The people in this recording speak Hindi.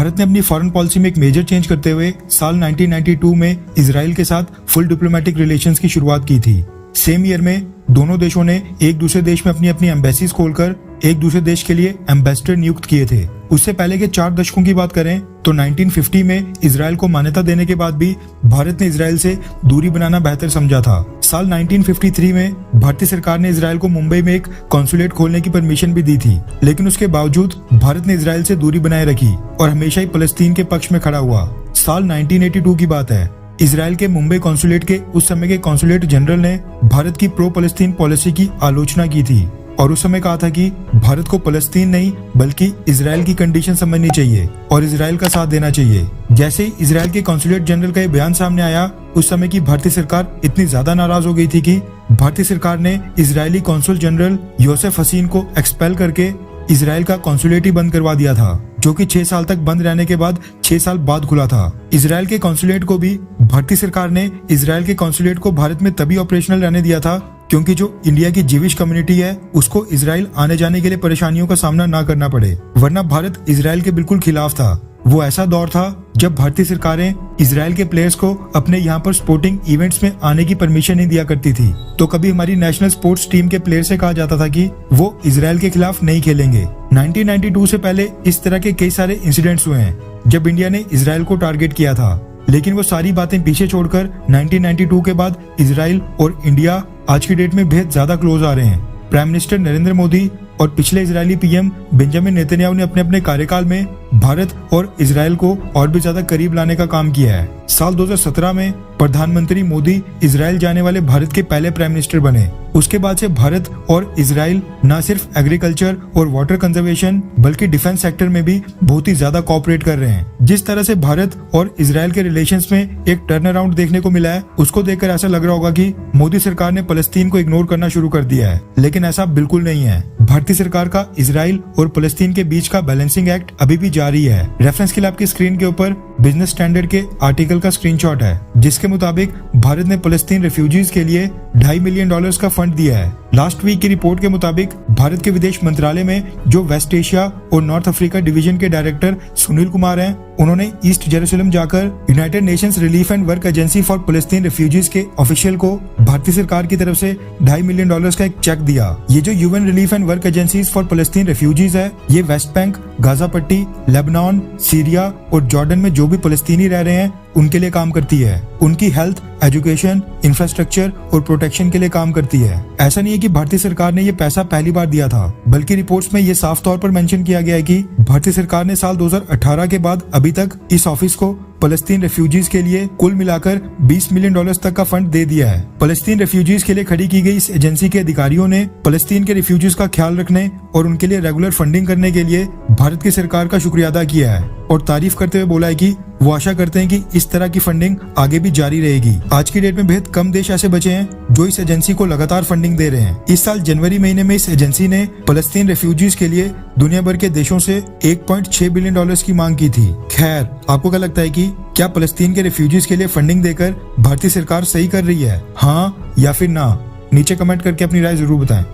भारत ने अपनी फॉरेन पॉलिसी में एक मेजर चेंज करते हुए साल 1992 में इजराइल के साथ फुल डिप्लोमेटिक रिलेशंस की शुरुआत की थी। सेम ईयर में दोनों देशों ने एक दूसरे देश में अपनी अपनी एम्बेसीज खोलकर एक दूसरे देश के लिए एम्बेसडर नियुक्त किए थे। उससे पहले के 4 दशकों की बात करें तो 1950 में इजराइल को मान्यता देने के बाद भी भारत ने इजराइल से दूरी बनाना बेहतर समझा था। साल 1953 में भारतीय सरकार ने इजराइल को मुंबई में एक कॉन्सुलेट खोलने की परमिशन भी दी थी, लेकिन उसके बावजूद भारत ने इजराइल से दूरी बनाए रखी और हमेशा ही फलस्तीन के पक्ष में खड़ा हुआ। साल 1982 की बात है। इजराइल के मुंबई कॉन्सुलेट के उस समय के कॉन्सुलेट जनरल ने भारत की प्रो फलस्तीन पॉलिसी की आलोचना की थी और उस समय कहा था कि भारत को फलस्तीन नहीं बल्कि इजराइल की कंडीशन समझनी चाहिए और इजराइल का साथ देना चाहिए। जैसे ही इजराइल के कॉन्सुलेट जनरल का ये बयान सामने आया, उस समय की भारतीय सरकार इतनी ज्यादा नाराज हो गई थी कि भारतीय सरकार ने इजरायली कॉन्सुल जनरल योसेफ हसीन को एक्सपेल करके इजराइल का कॉन्सुलेट ही बंद करवा दिया था, जो कि 6 साल तक बंद रहने के बाद 6 साल बाद खुला था। इजराइल के कॉन्सुलेट को भी भारतीय सरकार ने इजराइल के कॉन्सुलेट को भारत में तभी ऑपरेशनल रहने दिया था क्योंकि जो इंडिया की जीविश कम्युनिटी है उसको इजराइल आने जाने के लिए परेशानियों का सामना ना करना पड़े, वरना भारत इजराइल के बिल्कुल खिलाफ था। वो ऐसा दौर था जब भारतीय सरकारें इजराइल के प्लेयर्स को अपने यहाँ पर स्पोर्टिंग इवेंट्स में आने की परमिशन नहीं दिया करती थी। तो कभी हमारी नेशनल स्पोर्ट्स टीम के प्लेयर से कहा जाता था कि वो इजराइल के खिलाफ नहीं खेलेंगे। 1992 से पहले इस तरह के कई सारे इंसिडेंट्स हुए हैं जब इंडिया ने इजराइल को टारगेट किया था, लेकिन वो सारी बातें पीछे छोड़कर 1992 के बाद इजराइल और इंडिया आज की डेट में बेहद ज्यादा क्लोज आ रहे हैं। प्राइम मिनिस्टर नरेंद्र मोदी और पिछले इजरायली पीएम बेंजामिन नेतन्याहू ने अपने अपने कार्यकाल में भारत और इजराइल को और भी ज्यादा करीब लाने का काम किया है। साल 2017 में प्रधानमंत्री मोदी इजराइल जाने वाले भारत के पहले प्राइम मिनिस्टर बने। उसके बाद से भारत और इजराइल न सिर्फ एग्रीकल्चर और वाटर कंजर्वेशन बल्कि डिफेंस सेक्टर में भी बहुत ही ज्यादा कोऑपरेट कर रहे हैं। जिस तरह से भारत और इजराइल के रिलेशंस में एक टर्न अराउंड देखने को मिला है, उसको देखकर ऐसा लग रहा होगा कि मोदी सरकार ने फलस्तीन को इग्नोर करना शुरू कर दिया है, लेकिन ऐसा बिल्कुल नहीं है। भारतीय सरकार का इजराइल और फलस्तीन के बीच का बैलेंसिंग एक्ट अभी भी जारी है। रेफरेंस के लिए आपकी स्क्रीन के ऊपर बिजनेस स्टैंडर्ड के आर्टिकल का स्क्रीनशॉट है, जिसके मुताबिक भारत ने फलस्तीन रेफ्यूजीज के लिए $2.5 मिलियन का फंड दिया है। लास्ट वीक की रिपोर्ट के मुताबिक भारत के विदेश मंत्रालय में जो वेस्ट एशिया और नॉर्थ अफ्रीका डिवीजन के डायरेक्टर सुनील कुमार हैं, उन्होंने ईस्ट जेरूसलम जाकर United Nations Relief and Work Agency for फलस्तीन रेफ्यूजीज के ऑफिशियल को भारतीय सरकार की तरफ से $2.5 मिलियन का एक चेक दिया। ये जो UN relief and work agencies for फलस्तीन रेफ्यूजीज है, ये वेस्ट बैंक, गाजा पट्टी, लेबनान, सीरिया और जॉर्डन में जो भी फलस्तीनी रह रहे हैं उनके लिए काम करती है। उनकी हेल्थ, एजुकेशन, इंफ्रास्ट्रक्चर और प्रोटेक्शन के लिए काम करती है। ऐसा नहीं है कि भारतीय सरकार ने ये पैसा पहली बार दिया था, बल्कि रिपोर्ट्स में ये साफ तौर पर मेंशन किया गया है कि भारतीय सरकार ने साल 2018 के बाद अभी तक इस ऑफिस को फलस्तीन रेफ्यूजीज के लिए कुल मिलाकर $20 मिलियन तक का फंड दे दिया है। फलस्तीन रेफ्यूजीज के लिए खड़ी की गई इस एजेंसी के अधिकारियों ने फलस्तीन के रेफ्यूजीज का ख्याल रखने और उनके लिए रेगुलर फंडिंग करने के लिए भारत की सरकार का शुक्रिया अदा किया है और तारीफ करते हुए बोला है कि वो आशा करते हैं कि इस तरह की फंडिंग आगे भी जारी रहेगी। आज की डेट में बेहद कम देश ऐसे बचे हैं जो इस एजेंसी को लगातार फंडिंग दे रहे हैं। इस साल जनवरी महीने में इस एजेंसी ने फलस्तीन रेफ्यूजीज के लिए दुनिया भर के देशों से $1.6 बिलियन की मांग की थी। खैर, आपको क्या लगता है कि क्या फलस्तीन के रेफ्यूजीज के लिए फंडिंग देकर भारतीय सरकार सही कर रही है, हाँ या फिर ना? नीचे कमेंट करके अपनी राय जरूर बताएं।